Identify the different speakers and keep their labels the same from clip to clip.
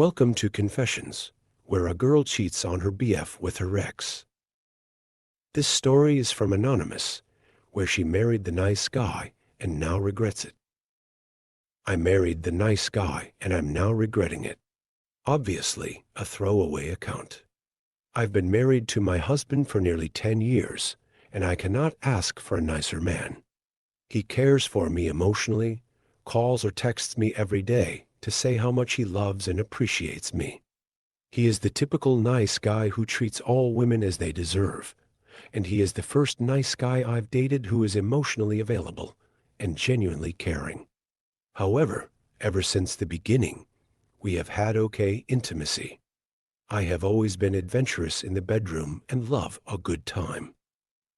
Speaker 1: Welcome to Confessions, where a girl cheats on her BF with her ex. This story is from Anonymous, where she married the nice guy and now regrets it. I married the nice guy and I'm now regretting it. Obviously, a throwaway account. I've been married to my husband for nearly 10 years, and I cannot ask for a nicer man. He cares for me emotionally, calls or texts me every day to say how much he loves and appreciates me. He is the typical nice guy who treats all women as they deserve, and he is the first nice guy I've dated who is emotionally available and genuinely caring. However, ever since the beginning, we have had okay intimacy. I have always been adventurous in the bedroom and love a good time.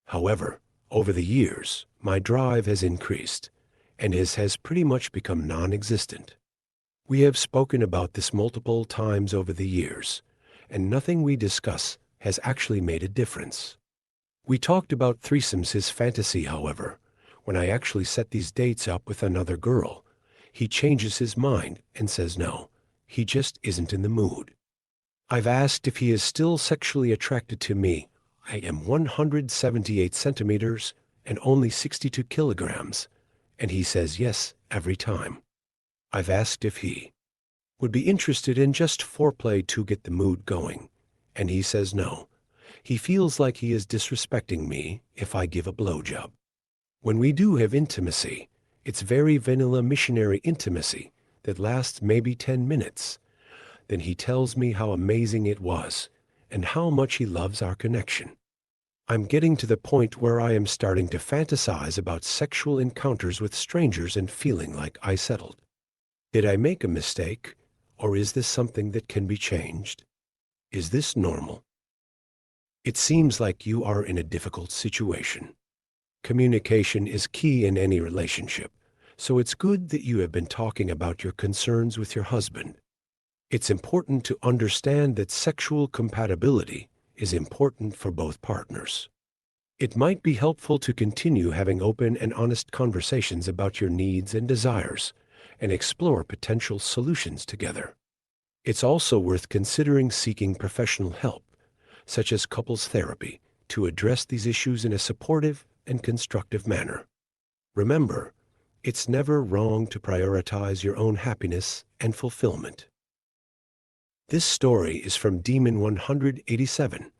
Speaker 1: However, over the years, my drive has increased, and his has pretty much become non-existent. We have spoken about this multiple times over the years, and nothing we discuss has actually made a difference. We talked about threesomes, his fantasy, however. When I actually set these dates up with another girl, he changes his mind and says no, he just isn't in the mood. I've asked if he is still sexually attracted to me. I am 178 centimeters and only 62 kilograms, and he says yes every time. I've asked if he would be interested in just foreplay to get the mood going, and he says no. He feels like he is disrespecting me if I give a blowjob. When we do have intimacy, it's very vanilla missionary intimacy that lasts maybe 10 minutes. Then he tells me how amazing it was and how much he loves our connection. I'm getting to the point where I am starting to fantasize about sexual encounters with strangers and feeling like I settled. Did I make a mistake, or is this something that can be changed? Is this normal? It seems like you are in a difficult situation. Communication is key in any relationship, so it's good that you have been talking about your concerns with your husband. It's important to understand that sexual compatibility is important for both partners. It might be helpful to continue having open and honest conversations about your needs and desires and explore potential solutions together. It's also worth considering seeking professional help, such as couples therapy, to address these issues in a supportive and constructive manner. Remember, it's never wrong to prioritize your own happiness and fulfillment. This story is from Demon 187,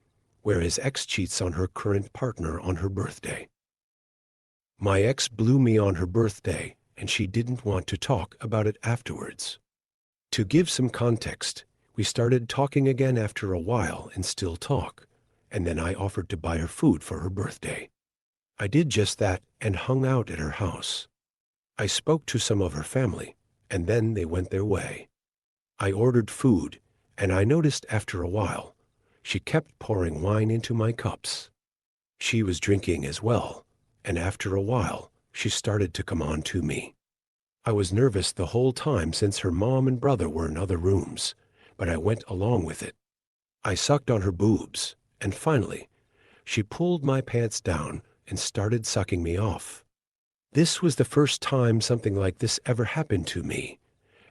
Speaker 1: where his ex cheats on her current partner on her birthday. My ex blew me on her birthday, and she didn't want to talk about it afterwards. To give some context, we started talking again after a while and still talk, and then I offered to buy her food for her birthday. I did just that and hung out at her house. I spoke to some of her family, and then they went their way. I ordered food, and I noticed after a while, she kept pouring wine into my cups. She was drinking as well, and after a while, she started to come on to me. I was nervous the whole time since her mom and brother were in other rooms, but I went along with it. I sucked on her boobs, and finally, she pulled my pants down and started sucking me off. This was the first time something like this ever happened to me,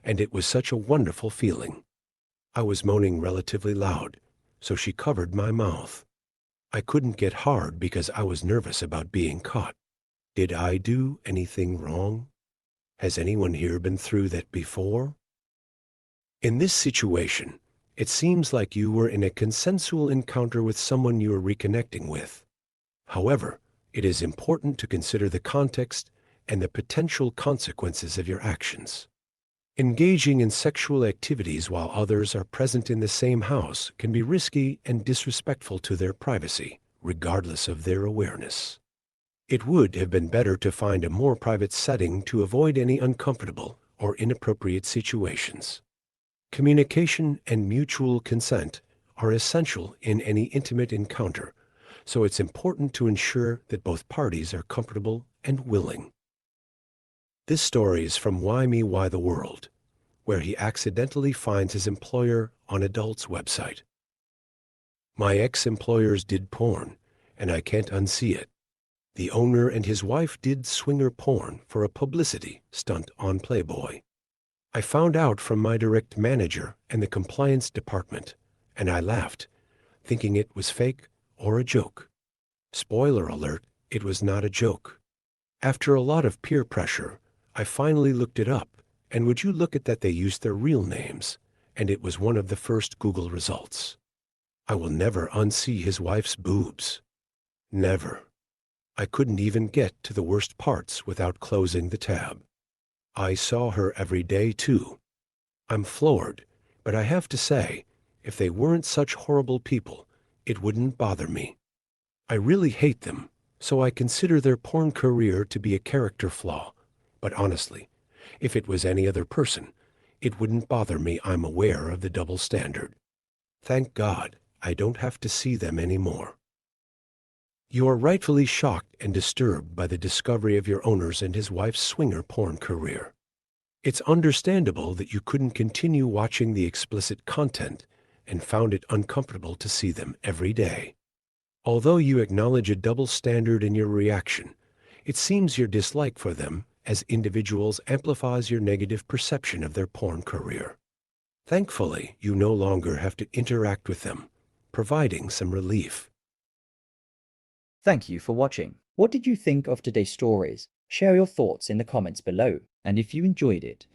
Speaker 1: and it was such a wonderful feeling. I was moaning relatively loud, so she covered my mouth. I couldn't get hard because I was nervous about being caught. Did I do anything wrong? Has anyone here been through that before? In this situation, it seems like you were in a consensual encounter with someone you are reconnecting with. However, it is important to consider the context and the potential consequences of your actions. Engaging in sexual activities while others are present in the same house can be risky and disrespectful to their privacy, regardless of their awareness. It would have been better to find a more private setting to avoid any uncomfortable or inappropriate situations. Communication and mutual consent are essential in any intimate encounter, so it's important to ensure that both parties are comfortable and willing. This story is from Why Me, Why the World, where he accidentally finds his employer on adults' website. My ex-employers did porn, and I can't unsee it. The owner and his wife did swinger porn for a publicity stunt on Playboy. I found out from my direct manager and the compliance department, and I laughed, thinking it was fake or a joke. Spoiler alert, it was not a joke. After a lot of peer pressure, I finally looked it up, and would you look at that, they used their real names, and it was one of the first Google results. I will never unsee his wife's boobs. Never. I couldn't even get to the worst parts without closing the tab. I saw her every day too. I'm floored, but I have to say, if they weren't such horrible people, it wouldn't bother me. I really hate them, so I consider their porn career to be a character flaw. But honestly, if it was any other person, it wouldn't bother me. I'm aware of the double standard. Thank God I don't have to see them anymore. You are rightfully shocked and disturbed by the discovery of your owner's and his wife's swinger porn career. It's understandable that you couldn't continue watching the explicit content and found it uncomfortable to see them every day. Although you acknowledge a double standard in your reaction, it seems your dislike for them as individuals amplifies your negative perception of their porn career. Thankfully, you no longer have to interact with them, providing some relief.
Speaker 2: Thank you for watching. What did you think of today's stories? Share your thoughts in the comments below. And if you enjoyed it,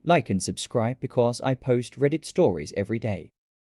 Speaker 2: like and subscribe because I post Reddit stories every day.